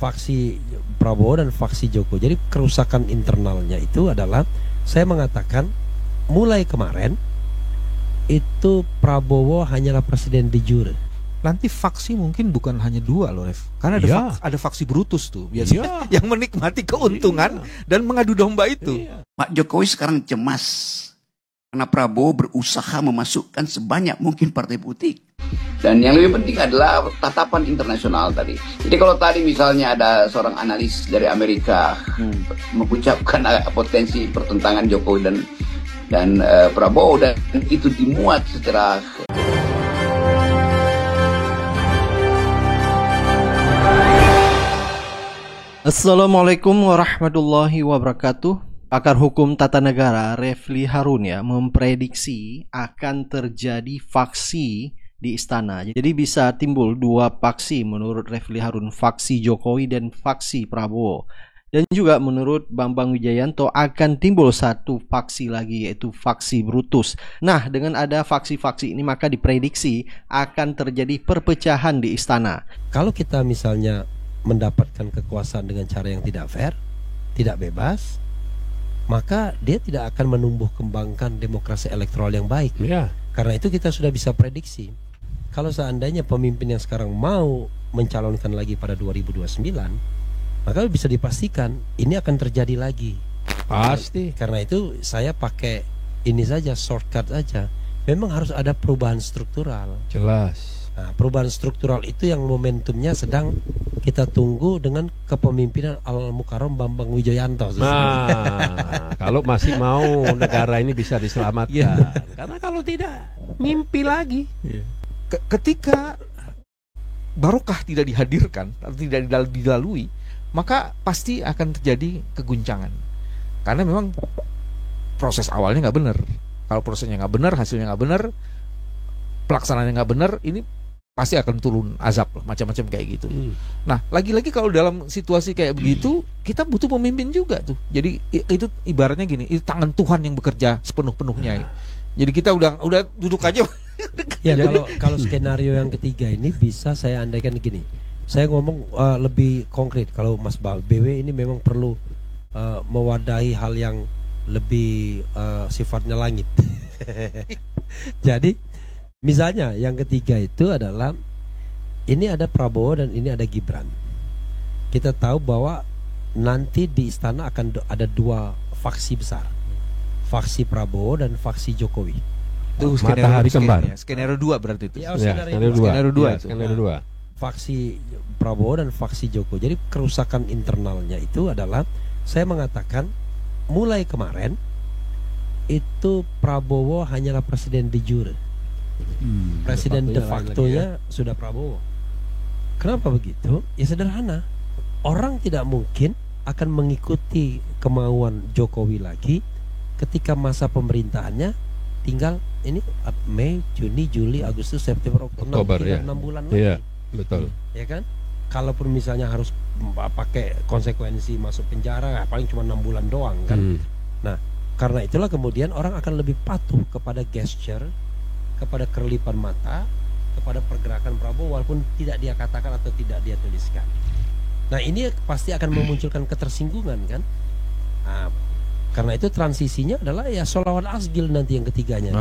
faksi Prabowo dan faksi Jokowi. Jadi kerusakan internalnya itu adalah, saya mengatakan mulai kemarin itu Prabowo hanyalah presiden de jure. Nanti faksi mungkin bukan hanya dua loh, Ref. Karena ada faksi Brutus tuh biasanya yang menikmati keuntungan dan mengadu domba itu. Pak Jokowi sekarang cemas karena Prabowo berusaha memasukkan sebanyak mungkin partai politik. Dan yang lebih penting adalah tatapan internasional tadi. Jadi kalau tadi misalnya ada seorang analis dari Amerika mengucapkan potensi pertentangan Jokowi dan Prabowo, dan itu dimuat secara Assalamualaikum warahmatullahi wabarakatuh. Pakar hukum tata negara Refli Harun memprediksi akan terjadi faksi di istana. Jadi bisa timbul dua faksi menurut Refli Harun, faksi Jokowi dan faksi Prabowo. Dan juga menurut Bambang Wijayanto akan timbul satu faksi lagi, yaitu faksi Brutus. Nah, dengan ada faksi-faksi ini maka diprediksi akan terjadi perpecahan di istana. Kalau kita misalnya mendapatkan kekuasaan dengan cara yang tidak fair, tidak bebas, maka dia tidak akan menumbuh kembangkan demokrasi elektoral yang baik. Karena itu kita sudah bisa prediksi, kalau seandainya pemimpin yang sekarang mau mencalonkan lagi pada 2029, maka bisa dipastikan ini akan terjadi lagi. Pasti. Karena itu saya pakai ini saja, shortcut saja. Memang harus ada perubahan struktural. Jelas. Nah, perubahan struktural itu yang momentumnya sedang kita tunggu dengan kepemimpinan Al-Mukarram Bambang Wijayanto. Nah, kalau masih mau negara ini bisa diselamatkan. Karena kalau tidak, mimpi lagi. Ketika barokah tidak dihadirkan atau tidak dilalui, maka pasti akan terjadi keguncangan. Karena memang proses awalnya nggak benar. Kalau prosesnya nggak benar, hasilnya nggak benar, pelaksanaannya nggak benar, ini pasti akan turun azab lah, macam-macam kayak gitu. Nah, lagi-lagi kalau dalam situasi kayak begitu, kita butuh pemimpin juga tuh. Jadi itu ibaratnya gini, itu tangan Tuhan yang bekerja sepenuh-penuhnya. Jadi kita udah duduk aja. Ya, kalau skenario yang ketiga ini bisa saya andaikan gini. Saya ngomong lebih konkret. Kalau Mas BW ini memang perlu mewadahi hal yang lebih sifatnya langit. Jadi misalnya yang ketiga itu adalah, ini ada Prabowo dan ini ada Gibran. Kita tahu bahwa nanti di istana akan ada dua faksi besar, faksi Prabowo dan faksi Jokowi. Itu matahari kembar. Skenario 2 berarti itu. Skenario 2. Faksi Prabowo dan faksi Jokowi. Jadi kerusakan internalnya itu adalah, saya mengatakan mulai kemarin itu Prabowo hanyalah presiden de jure. Presiden de facto-nya sudah Prabowo. Kenapa begitu? Ya sederhana, orang tidak mungkin akan mengikuti kemauan Jokowi lagi ketika masa pemerintahannya tinggal ini Mei, Juni, Juli, Agustus, September, Oktober, 6 bulan lagi. Iya, betul. Ya kan? Kalaupun misalnya harus pakai konsekuensi masuk penjara, paling cuma 6 bulan doang kan. Nah, karena itulah kemudian orang akan lebih patuh kepada gesture, kepada kerlipan mata, kepada pergerakan Prabowo walaupun tidak dia katakan atau tidak dia tuliskan. Nah, ini pasti akan memunculkan ketersinggungan kan. Nah, karena itu transisinya adalah ya sholawat asgil nanti yang ketiganya.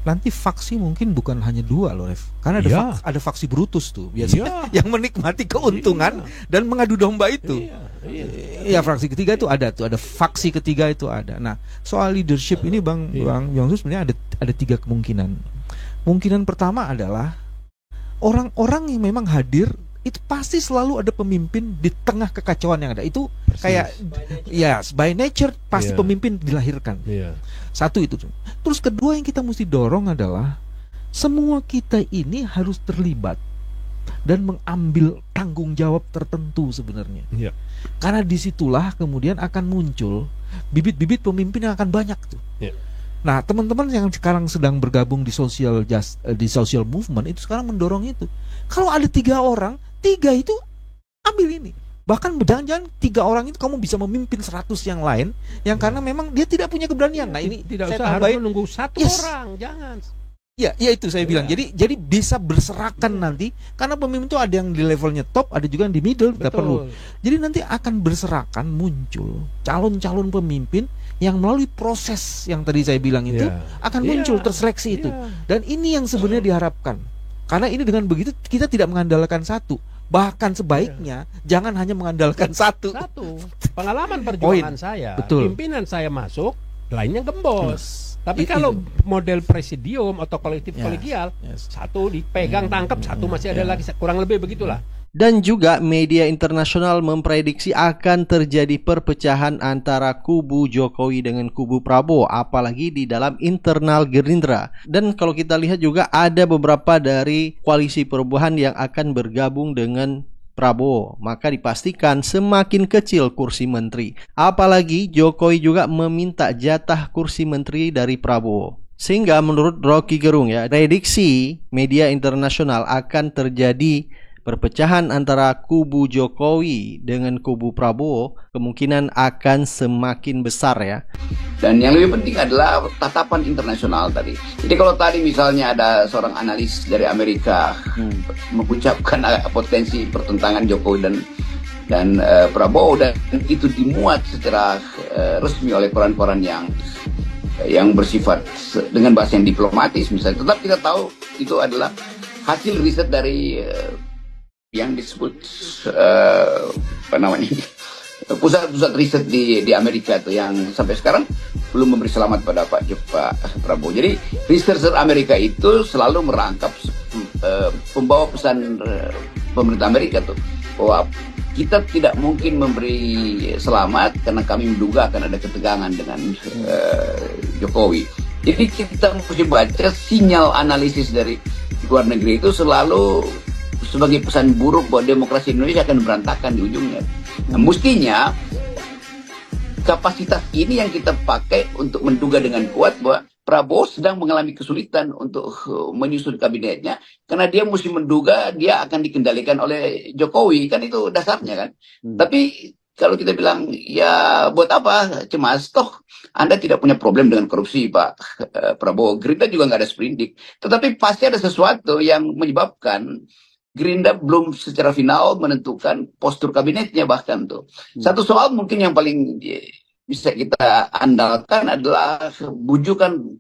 Nanti faksi mungkin bukan hanya dua loh, Ref. Karena ada faksi Brutus tuh biasanya yang menikmati keuntungan dan mengadu domba itu. Ya, fraksi ketiga itu ada tuh, ada faksi ketiga itu ada. Nah, soal leadership ini Bang Yongsu sebenarnya ada 3 kemungkinan. Kemungkinan pertama adalah orang-orang yang memang hadir itu pasti selalu ada pemimpin di tengah kekacauan yang ada. Itu kayak by nature pasti pemimpin dilahirkan. Satu itu. Terus kedua yang kita mesti dorong adalah semua kita ini harus terlibat dan mengambil tanggung jawab tertentu sebenarnya. Karena disitulah kemudian akan muncul bibit-bibit pemimpin yang akan banyak tuh. Nah, teman-teman yang sekarang sedang bergabung di social movement itu sekarang mendorong itu. Kalau ada 3 orang, 3 itu ambil ini. Bahkan jangan-jangan 3 orang itu kamu bisa memimpin 100 yang lain yang karena memang dia tidak punya keberanian. Nah, ini tidak saya usah harus tambahin, menunggu 1 orang, jangan. Ya itu saya bilang. Jadi bisa berserakan nanti, karena pemimpin itu ada yang di levelnya top, ada juga yang di middle, kita perlu. Jadi nanti akan berserakan muncul calon-calon pemimpin yang melalui proses yang tadi saya bilang itu akan muncul terseleksi itu. Dan ini yang sebenarnya diharapkan. Karena ini dengan begitu kita tidak mengandalkan satu. Bahkan sebaiknya jangan hanya mengandalkan satu. Pengalaman perjuangan saya, pimpinan saya masuk, lainnya gembos. Tapi kalau model presidium atau kolektif kolegial, satu dipegang tangkap, satu masih ada lagi, kurang lebih begitulah. Dan juga media internasional memprediksi akan terjadi perpecahan antara kubu Jokowi dengan kubu Prabowo, apalagi di dalam internal Gerindra. Dan kalau kita lihat juga ada beberapa dari koalisi perubahan yang akan bergabung dengan Prabowo, maka dipastikan semakin kecil kursi menteri. Apalagi Jokowi juga meminta jatah kursi menteri dari Prabowo. Sehingga menurut Rocky Gerung prediksi media internasional akan terjadi perpecahan antara kubu Jokowi dengan kubu Prabowo kemungkinan akan semakin besar ya. Dan yang lebih penting adalah tatapan internasional tadi. Jadi kalau tadi misalnya ada seorang analis dari Amerika mengucapkan potensi pertentangan Jokowi dan Prabowo, dan itu dimuat secara resmi oleh koran-koran yang bersifat dengan bahasa yang diplomatis misalnya, tetap kita tahu itu adalah hasil riset dari yang disebut pusat riset di Amerika itu, yang sampai sekarang belum memberi selamat pada Pak Prabowo. Jadi researcher Amerika itu selalu merangkap pembawa pesan pemerintah Amerika tuh, bahwa kita tidak mungkin memberi selamat karena kami menduga akan ada ketegangan dengan Jokowi. Jadi kita mesti baca sinyal analisis dari luar negeri itu selalu sebagai pesan buruk bahwa demokrasi Indonesia akan berantakan di ujungnya. Nah, mestinya kapasitas ini yang kita pakai untuk menduga dengan kuat bahwa Prabowo sedang mengalami kesulitan untuk menyusun kabinetnya, karena dia mesti menduga dia akan dikendalikan oleh Jokowi, kan itu dasarnya kan. Tapi kalau kita bilang, ya buat apa cemas, toh Anda tidak punya problem dengan korupsi Pak Prabowo, Gerindra juga nggak ada sprindik. Tetapi pasti ada sesuatu yang menyebabkan Gerindra belum secara final menentukan postur kabinetnya bahkan tuh. Satu soal mungkin yang paling bisa kita andalkan adalah bujukan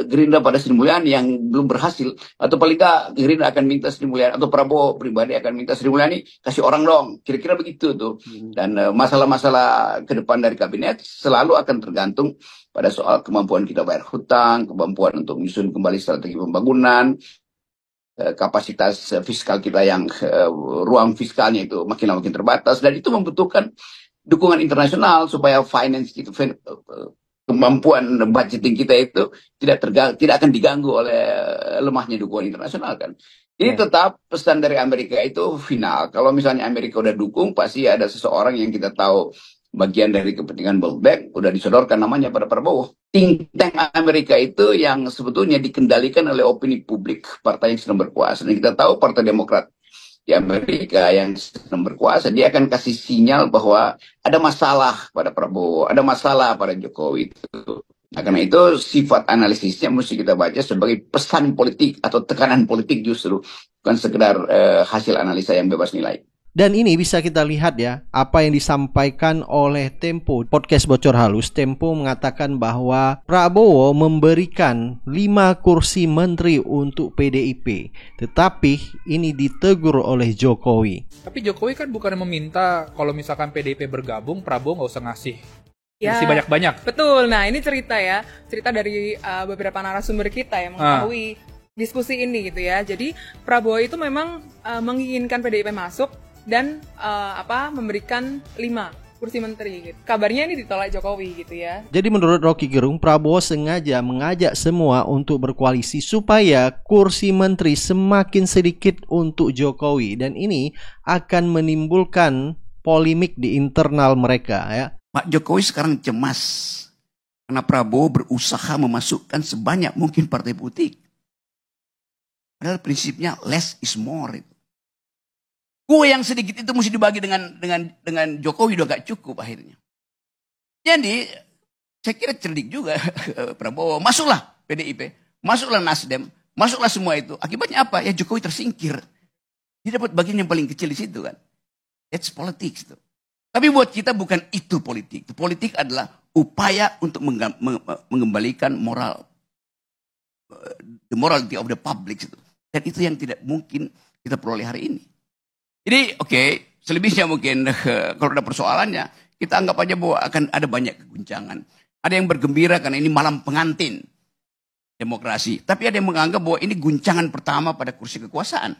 Gerindra pada Sri Mulyani yang belum berhasil, atau paling nggak Gerindra akan minta Sri Mulyani atau Prabowo pribadi akan minta Sri Mulyani kasih orang dong, kira-kira begitu tuh. Dan masalah-masalah ke depan dari kabinet selalu akan tergantung pada soal kemampuan kita bayar hutang, kemampuan untuk menyusun kembali strategi pembangunan, kapasitas fiskal kita yang ruang fiskalnya itu makin lama makin terbatas, dan itu membutuhkan dukungan internasional supaya finance itu, kemampuan budgeting kita itu tidak akan diganggu oleh lemahnya dukungan internasional kan. Jadi tetap pesan dari Amerika itu final. Kalau misalnya Amerika udah dukung, pasti ada seseorang yang kita tahu bagian dari kepentingan World Bank udah disodorkan namanya pada Prabowo. Think tank Amerika itu yang sebetulnya dikendalikan oleh opini publik partai yang sedang berkuasa. Dan kita tahu Partai Demokrat di Amerika yang sedang berkuasa, dia akan kasih sinyal bahwa ada masalah pada Prabowo, ada masalah pada Jokowi itu. Nah, karena itu sifat analisisnya mesti kita baca sebagai pesan politik atau tekanan politik justru, bukan sekedar hasil analisa yang bebas nilai. Dan ini bisa kita lihat ya, apa yang disampaikan oleh Tempo, podcast Bocor Halus. Tempo mengatakan bahwa Prabowo memberikan 5 kursi menteri untuk PDIP, tetapi ini ditegur oleh Jokowi. Tapi Jokowi kan bukan meminta kalau misalkan PDIP bergabung, Prabowo nggak usah ngasih kursi banyak-banyak. Betul, nah ini cerita dari beberapa narasumber kita yang mengetahui diskusi ini gitu ya. Jadi Prabowo itu memang menginginkan PDIP masuk dan memberikan 5 kursi menteri gitu. Kabarnya ini ditolak Jokowi gitu ya. Jadi menurut Rocky Gerung, Prabowo sengaja mengajak semua untuk berkoalisi supaya kursi menteri semakin sedikit untuk Jokowi, dan ini akan menimbulkan polemik di internal mereka ya. Pak Jokowi sekarang cemas karena Prabowo berusaha memasukkan sebanyak mungkin partai politik. Padahal prinsipnya less is more itu. Kue yang sedikit itu mesti dibagi dengan Jokowi udah gak cukup akhirnya. Jadi saya kira cerdik juga Prabowo. Masuklah PDIP, masuklah Nasdem, Masuklah semua itu. Akibatnya apa? Ya Jokowi tersingkir. Dia dapat bagian yang paling kecil di situ kan. That's politics itu. Tapi buat kita bukan itu politik. Politik adalah upaya untuk mengembalikan moral, the morality of the public itu. Dan itu yang tidak mungkin kita peroleh hari ini. Jadi oke, selebihnya mungkin kalau ada persoalannya, kita anggap aja bahwa akan ada banyak keguncangan. Ada yang bergembira karena ini malam pengantin demokrasi. Tapi ada yang menganggap bahwa ini guncangan pertama pada kursi kekuasaan.